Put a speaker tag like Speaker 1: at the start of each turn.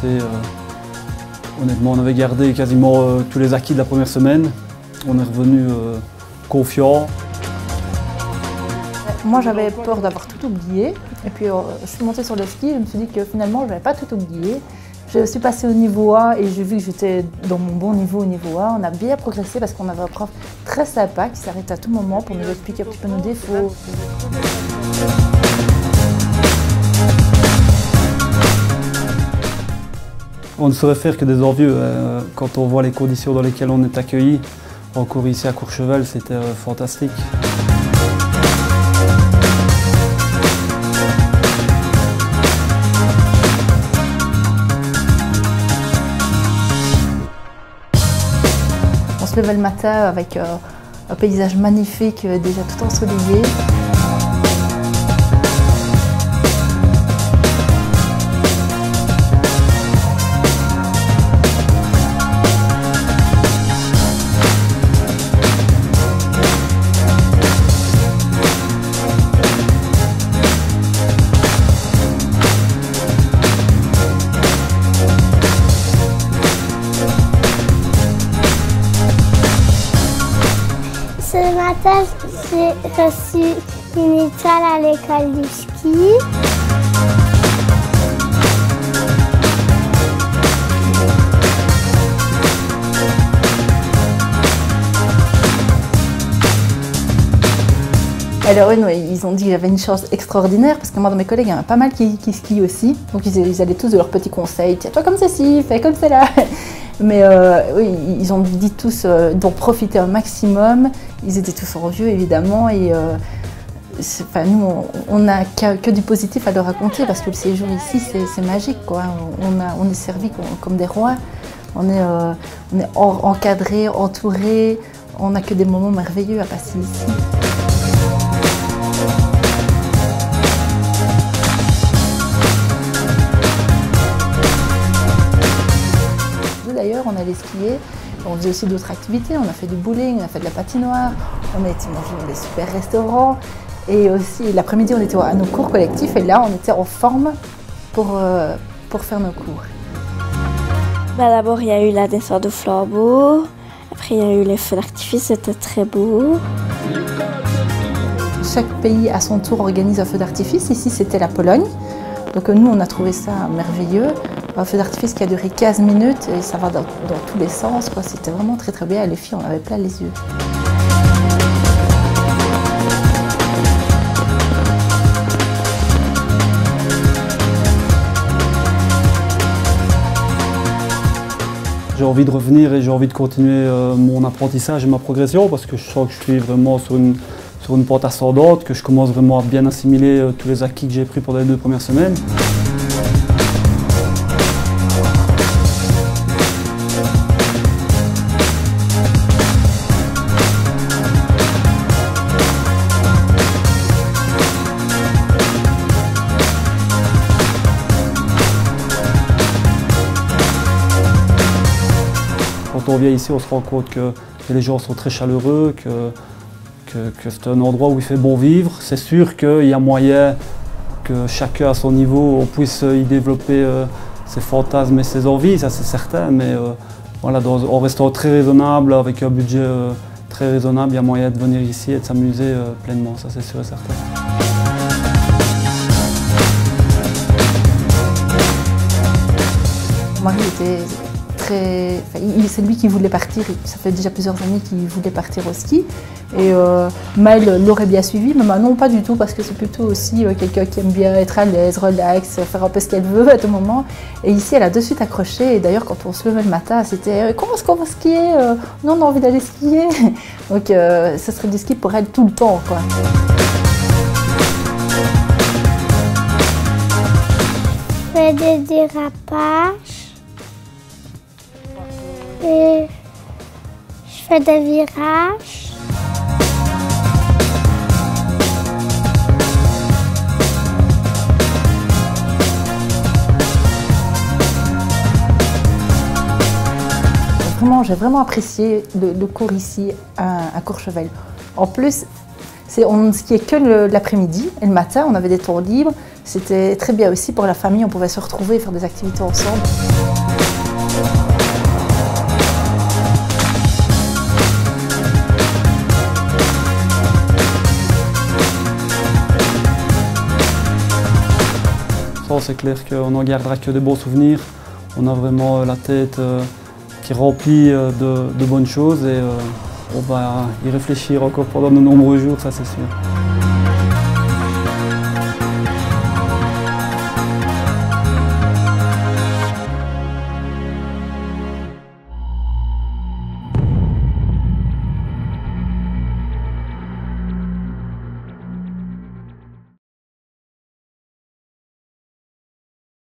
Speaker 1: passé. Honnêtement, on avait gardé quasiment tous les acquis de la première semaine. On est revenu confiant.
Speaker 2: Moi, j'avais peur d'avoir tout oublié. Et puis, je suis montée sur le ski et je me suis dit que finalement, je n'avais pas tout oublié. Je suis passée au niveau A et j'ai vu que j'étais dans mon bon niveau au niveau A. On a bien progressé parce qu'on avait un prof très sympa qui s'arrête à tout moment pour nous expliquer un petit peu nos défauts.
Speaker 1: On ne saurait faire que des envieux. Quand on voit les conditions dans lesquelles on est accueilli, encore ici à Courchevel, c'était fantastique.
Speaker 2: On se levait le matin avec un paysage magnifique, déjà tout ensoleillé.
Speaker 3: Ce matin, j'ai reçu une étoile à l'école du ski.
Speaker 2: Alors oui, ils ont dit que j'avais une chance extraordinaire parce que moi, dans mes collègues, il y en a pas mal qui skient aussi. Donc ils allaient tous de leurs petits conseils. Tiens-toi comme ceci, fais comme cela. Mais oui, ils ont dit tous d'en profiter un maximum. Ils étaient tous envieux, évidemment. Et nous, on n'a que du positif à leur raconter parce que le séjour ici, c'est magique, quoi. On est servis comme des rois. On est encadrés, entourés. On n'a que des moments merveilleux à passer ici. D'ailleurs, on allait skier, on faisait aussi d'autres activités, on a fait du bowling, on a fait de la patinoire, on a été manger dans des super restaurants et aussi l'après-midi on était à nos cours collectifs et là on était en forme pour faire nos cours.
Speaker 3: D'abord il y a eu la descente au flambeau, après il y a eu les feux d'artifice, c'était très beau.
Speaker 2: Chaque pays à son tour organise un feu d'artifice, ici c'était la Pologne. Donc nous, on a trouvé ça merveilleux. Un feu d'artifice qui a duré 15 minutes et ça va dans tous les sens. C'était vraiment très très bien. Les filles, on avait plein les yeux.
Speaker 1: J'ai envie de revenir et j'ai envie de continuer mon apprentissage et ma progression parce que je sens que je suis vraiment sur une pente ascendante, que je commence vraiment à bien assimiler tous les acquis que j'ai pris pendant les 2 premières semaines. Quand on vient ici, on se rend compte que les gens sont très chaleureux, que c'est un endroit où il fait bon vivre. C'est sûr qu'il y a moyen que chacun à son niveau, on puisse y développer ses fantasmes et ses envies, ça c'est certain, mais voilà, en restant très raisonnable, avec un budget très raisonnable, il y a moyen de venir ici et de s'amuser pleinement, ça c'est sûr et certain.
Speaker 2: Mon mari était c'est lui qui voulait partir, ça fait déjà plusieurs années qu'il voulait partir au ski. Et Maëlle l'aurait bien suivi, mais non pas du tout, parce que c'est plutôt aussi quelqu'un qui aime bien être à l'aise, relax, faire un peu ce qu'elle veut à tout moment. Et ici, elle a de suite accroché. Et d'ailleurs, quand on se levait le matin, c'était comment est-ce qu'on va skier? Non, on a envie d'aller skier. Donc, ce serait du ski pour elle tout le temps, quoi.
Speaker 3: Je fais des dérapages. Et je fais des virages.
Speaker 2: J'ai vraiment apprécié le cours ici à Courchevel. En plus, on ne skiait que l'après-midi et le matin, on avait des temps libres. C'était très bien aussi pour la famille, on pouvait se retrouver et faire des activités ensemble.
Speaker 1: Ça, c'est clair qu'on n'en gardera que des bons souvenirs. On a vraiment la tête qui est remplie de bonnes choses et on va y réfléchir encore pendant de nombreux jours, ça c'est sûr.